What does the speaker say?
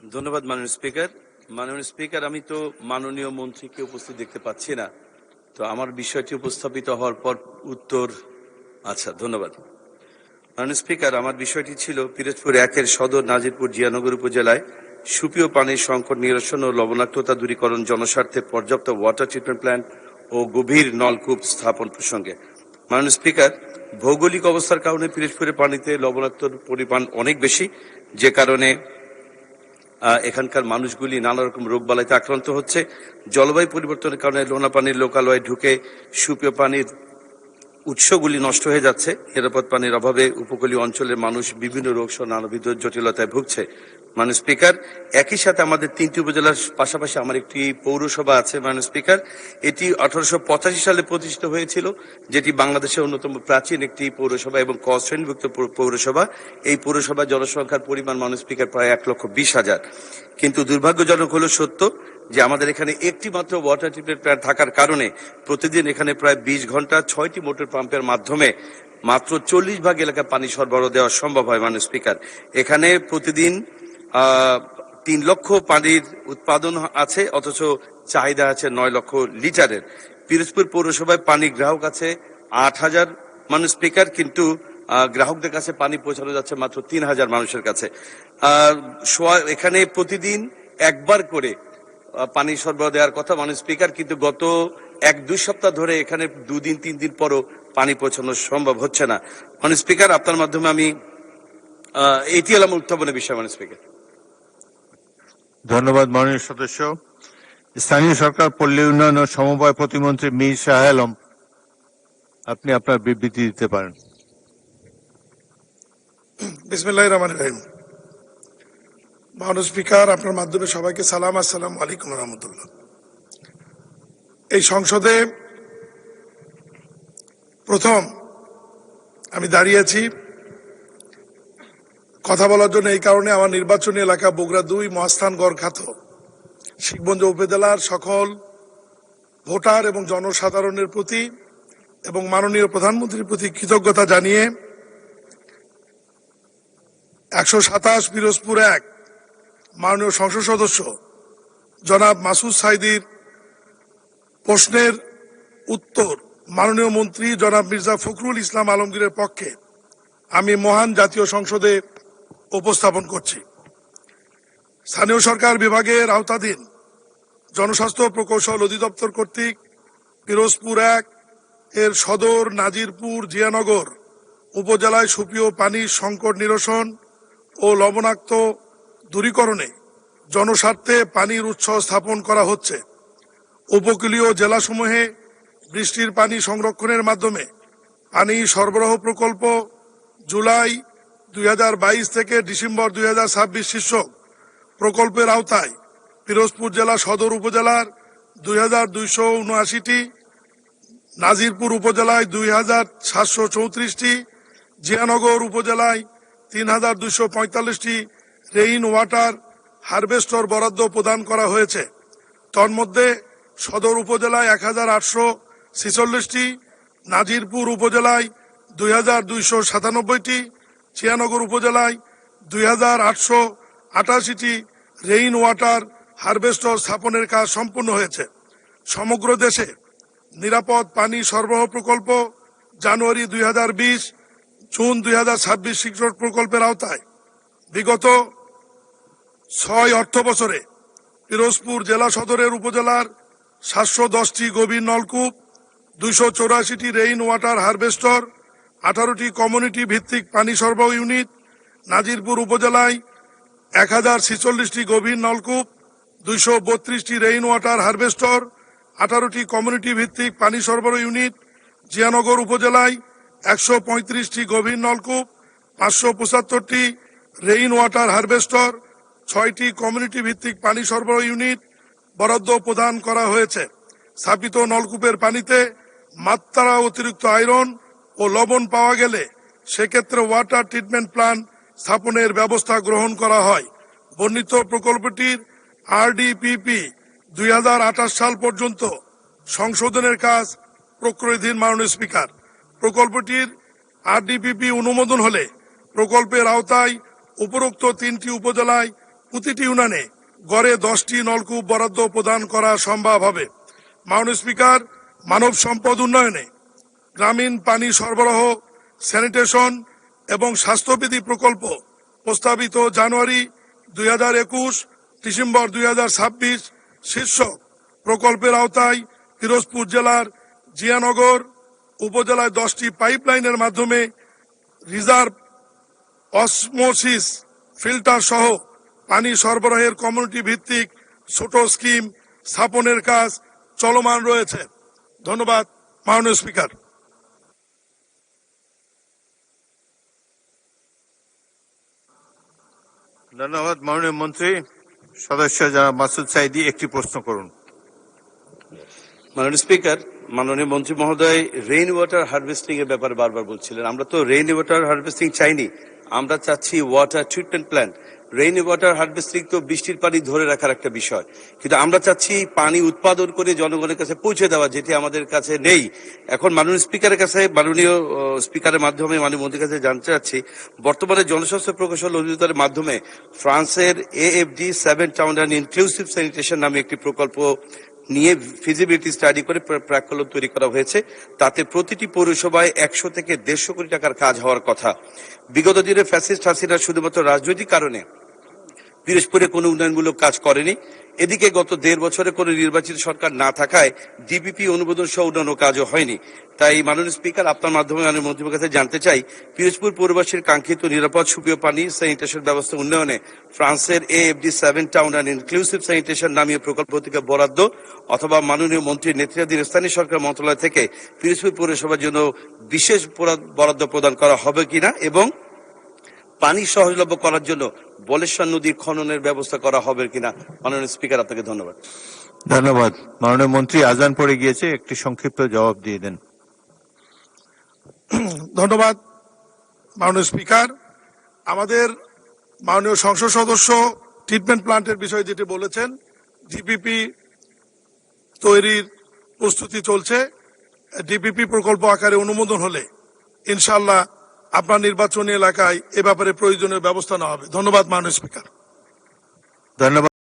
ধন্যবাদ মাননীয় স্পিকার। মাননীয় স্পিকার, আমি তো মাননীয় মন্ত্রীকে উপস্থিত দেখতে পাচ্ছি না, তো আমার বিষয়টি উপস্থাপিত হওয়ার পর উত্তর। আচ্ছা, ধন্যবাদ মাননীয় স্পিকার। আমার বিষয়টি ছিল পিরোজপুর 1-এর সদর নাজিরপুর জিয়ানগর উপজেলায় সুপেয় পানির সংকট নিরসন ও লবণাক্ততা দূরীকরণ জনস্বার্থে পর্যাপ্ত ওয়াটার ট্রিটমেন্ট প্ল্যান্ট ও গভীর নলকূপ স্থাপন প্রসঙ্গে। মাননীয় স্পিকার, ভৌগোলিক অবস্থার কারণে পিরোজপুরের পানিতে লবণাক্তর পরিমাণ অনেক বেশি, যে কারণে এখানকার মানুষগুলি নানা রকম রোগবালাইতে আক্রান্ত হচ্ছে। জলবায়ু পরিবর্তনের কারণে লোনা পানির লোকালয়ে ঢুকে সুপেয় পানির উৎসগুলি নষ্ট হয়ে যাচ্ছে। নিরাপদ পানির অভাবে উপকূলীয় অঞ্চলের মানুষ বিভিন্ন রোগ সহ নানাবিধ জটিলতায় ভুগছে। মাননীয় স্পিকার, একই সাথে আমাদের 3টি উপজেলার পাশাপাশি আমার একটি পৌরসভা আছে। মাননীয় স্পিকার, এটি 1885 সালে প্রতিষ্ঠিত হয়েছিল, যেটি বাংলাদেশের অন্যতম প্রাচীন একটি পৌরসভা এবং ক শ্রেণীভুক্ত পৌরসভা। এই পৌরসভার জনসংখ্যার পরিমাণ মাননীয় স্পিকার প্রায় 1,20,000। কিন্তু দুর্ভাগ্যজনক হলো সত্য যে আমাদের এখানে একটি মাত্র ওয়াটার ট্রিটমেন্ট প্ল্যান্ট থাকার কারণে প্রতিদিন এখানে প্রায় 20 ঘন্টা 6টি মোটর পাম্পের মাধ্যমে মাত্র 40 ভাগ এলাকায় পানি সরবরাহ দেওয়া সম্ভব হয়। মাননীয় স্পিকার, এখানে প্রতিদিন 3 লক্ষ পানির উৎপাদন আছে, অথচ চাহিদা আছে 9 লক্ষ লিটারের। পিরোজপুর পৌরসভায় পানি গ্রাহক আছে 8,000 মাননীয় স্পিকার, কিন্তু গ্রাহকদের কাছে পানি পৌঁছানো যাচ্ছে মাত্র 3,000 মানুষের কাছে। এখানে প্রতিদিন একবার করে পানি সরবরাহ দেওয়ার কথা মাননীয় স্পিকার, কিন্তু গত 1-2 সপ্তাহ ধরে এখানে 2 দিন 3 দিন পরও পানি পৌঁছানো সম্ভব হচ্ছে না। মাননীয় স্পিকার, আপনার মাধ্যমে আমি এটি হলাম উত্থাপনের বিষয়। মাননীয় স্পিকার। ধন্যবাদ মাননীয় সদস্য। স্থানীয় সরকার, পল্লী উন্নয়ন ও সমবায় প্রতিমন্ত্রী মীর শাহ আলম, আপনি আপনার বিবৃতি দিতে পারেন। বিসমিল্লাহির রহমানির রহিম। মাননীয় স্পিকার, আপনার মাধ্যমে সবাইকে সালাম। আসসালামু আলাইকুম রহমতুল্লাহ। এই সংসদে প্রথম আমি দাঁড়িয়েছি কথা বলার জন্য, এই কারণে আমার নির্বাচনী এলাকা বগুড়া 2 মহাস্থানগড় খ্যাত শিখগঞ্জ উপজেলার সকল ভোটার এবং জনসাধারণের প্রতি এবং মাননীয় প্রধানমন্ত্রীর প্রতি কৃতজ্ঞতা জানিয়ে 127 পিরোজপুর 1 মাননীয় সংসদ সদস্য জনাব মাসুদ সাইদির প্রশ্নের উত্তর মাননীয় মন্ত্রী জনাব মির্জা ফখরুল ইসলাম আলমগীরের পক্ষে আমি মহান জাতীয় সংসদে উপস্থাপন করছি। স্থানীয় সরকার বিভাগের আওতাধীন জনস্বাস্থ্য প্রকৌশল অধিদপ্তর কর্তৃক পিরোজপুর 1 এর সদর নাজিরপুর জিয়ানগর উপজেলায় সুপেয় পানির সংকট নিরসন ও লবণাক্ত দূরীকরণে জনস্বার্থে পানির উৎস স্থাপন করা হচ্ছে। উপকূলীয় জেলাসমূহে বৃষ্টির পানি সংরক্ষণের মাধ্যমে পানি সরবরাহ প্রকল্প জুলাই 2022 থেকে ডিসেম্বর 2026 শীর্ষক প্রকল্পের আওতায় পিরোজপুর জেলা সদর উপজেলার 2,279টি, নাজিরপুর উপজেলায় 2,734টি, জিয়ানগর উপজেলায় 3,245টি রেইন ওয়াটার হারভেস্টর বরাদ্দ প্রদান করা হয়েছে। তন্মধ্যে সদর উপজেলায় 1,846টি, নাজিরপুর উপজেলায় 2,297টি, জিয়ানগর উপজেলায় 2,888টি রেইন ওয়াটার হারভেস্টর স্থাপনের কাজ সম্পন্ন হয়েছে। সমগ্র দেশে নিরাপদ পানি সরবরাহ প্রকল্প জানুয়ারি 2020 জুন 2026 শিক্ষক প্রকল্পের আওতায় বিগত 6 অর্থ বছরে পিরোজপুর জেলা সদরের উপজেলার 710টি গভীর নলকূপ, 284টি রেইন ওয়াটার হারভেস্টর, 18টি কমিউনিটি ভিত্তিক পানি সরবরাহ ইউনিট, নাজিরপুর উপজেলায় 1046টি গভীর নলকূপ, 232টি রেইন ওয়াটার হারভেস্টর, 18টি কমিউনিটি ভিত্তিক পানি সরবরাহ ইউনিট, জিয়ানগর উপজেলায় 135টি গভীর নলকূপ, 575টি রেইন ওয়াটার হারভেস্টর, 6টি কমিউনিটি ভিত্তিক পানি সরবরাহ ইউনিট বরাদ্দ প্রদান করা হয়েছে। স্থাপিত নলকূপের পানিতে মাত্রা অতিরিক্ত আয়রন ও লবণ পাওয়া গেলে সেক্ষেত্রে ওয়াটার ট্রিটমেন্ট প্ল্যান্ট স্থাপনের ব্যবস্থা গ্রহণ করা হয়। বর্ণিত প্রকল্পটির RDPP 2028 সাল পর্যন্ত সংশোধনের কাজ প্রক্রিয়াধীন। মাননীয় স্পিকার, প্রকল্পটির RDPP অনুমোদন হলে প্রকল্পের আওতায় উপরোক্ত 3টি উপজেলায় প্রতিটি ইউনিয়নে গড়ে 10টি নলকূপ বরাদ্দ প্রদান করা সম্ভব হবে। মাননীয় স্পিকার, মানব সম্পদ উন্নয়নে গ্রামীণ পানি সরবরাহ, স্যানিটেশন এবং স্বাস্থ্যবিধি প্রকল্প প্রস্তাবিত জানুয়ারি 2021 ডিসেম্বর 2026 শীর্ষক প্রকল্পের আওতায় পিরোজপুর জেলার জিয়ানগর উপজেলায় 10টি পাইপলাইনের মাধ্যমে রিজার্ভ অসমোসিস ফিল্টার সহ পানি সরবরাহের কমিউনিটি ভিত্তিক ছোট স্কিম স্থাপনের কাজ চলমান রয়েছে। ধন্যবাদ মাননীয় স্পিকার। ধন্যবাদ মাননীয় মন্ত্রী। সদস্য জনাব মাসুদ সাইদি একটি প্রশ্ন করুন। মাননীয় স্পিকার, মাননীয় মন্ত্রী মহোদয় রেইন ওয়াটার হারভেস্টিং এর ব্যাপারে বারবার বলছিলেন। আমরা তো রেইন ওয়াটার হারভেস্টিং চাইনি, আমরা চাচ্ছি water treatment plant. Rain water harvesting তো বৃষ্টির পানি ধরে রাখার একটা বিষয়, কিন্তু আমরা চাচ্ছি পানি উৎপাদন করে জনগণের কাছে পৌঁছে দেওয়া, যেটি আমাদের কাছে নেই। এখন মাননীয় স্পিকারের কাছে, মাননীয় স্পিকারের মাধ্যমে মাননীয় মন্ত্রীর কাছে জানতে চাচ্ছি, বর্তমানে জনস্বাস্থ্য প্রকৌশল অধিদপ্তরের মাধ্যমে ফ্রান্সের AFD 7 town and inclusive sanitation নামে একটি প্রকল্প নিয়ে ফিজিবিলিটি স্টাডি করে প্রাক্কলন তৈরি করা হয়েছে। তাতে প্রতিটি পৌরসভায় 100 থেকে 150 কোটি টাকার কাজ হওয়ার কথা। বিগত দিনে ফ্যাসিস্ট হাসিনা শুধুমাত্র রাজনৈতিক কারণে পিরোজপুরে কোনো উন্নয়নমূলক কাজ করেনি। এদিকে গত 1.5 বছরে কোনো নির্বাচিত সরকার না থাকায় ডিপিপি অনুমোদন সহ অন্যান্য কাজও হয়নি। তাই মাননীয় স্পিকার, আপনার মাধ্যমে মাননীয় মন্ত্রীর কাছে জানতে চাই, পিরোজপুর পৌরবাসীর কাঙ্ক্ষিত নিরাপদ সুপেয় পানি স্যানিটেশন ব্যবস্থা উন্নয়নে ফ্রান্সের AFD 7 town and inclusive sanitation নামীয় প্রকল্প থেকে বরাদ্দ অথবা মাননীয় মন্ত্রীর নেতৃত্বাধীন স্থানীয় সরকার মন্ত্রণালয় থেকে পিরোজপুর পৌরসভার জন্য বিশেষ বরাদ্দ প্রদান করা হবে কিনা, এবং পানি সহজলভ্য করার জন্য বলেশ্বর নদী খননের ব্যবস্থা করা হবে কিনা। মাননীয় স্পিকার, আপনাকে ধন্যবাদ। ধন্যবাদ মাননীয় মন্ত্রী। আজান পড়ে গিয়েছে, একটি সংক্ষিপ্ত জবাব দিয়ে দেন। ধন্যবাদ মাননীয় স্পিকার। আমাদের মাননীয় সংসদ সদস্য ট্রিটমেন্ট প্ল্যান্টের বিষয়ে যেটি বলেছেন, ডিপিপি তৈরির প্রস্তুতি চলছে। ডিপিপি প্রকল্প আকারে অনুমোদন হলে ইনশাআল্লাহ আপনার নির্বাচনী এলাকায় এ ব্যাপারে প্রয়োজনীয় ব্যবস্থা নেওয়া হবে। ধন্যবাদ মাননীয় স্পিকার। ধন্যবাদ।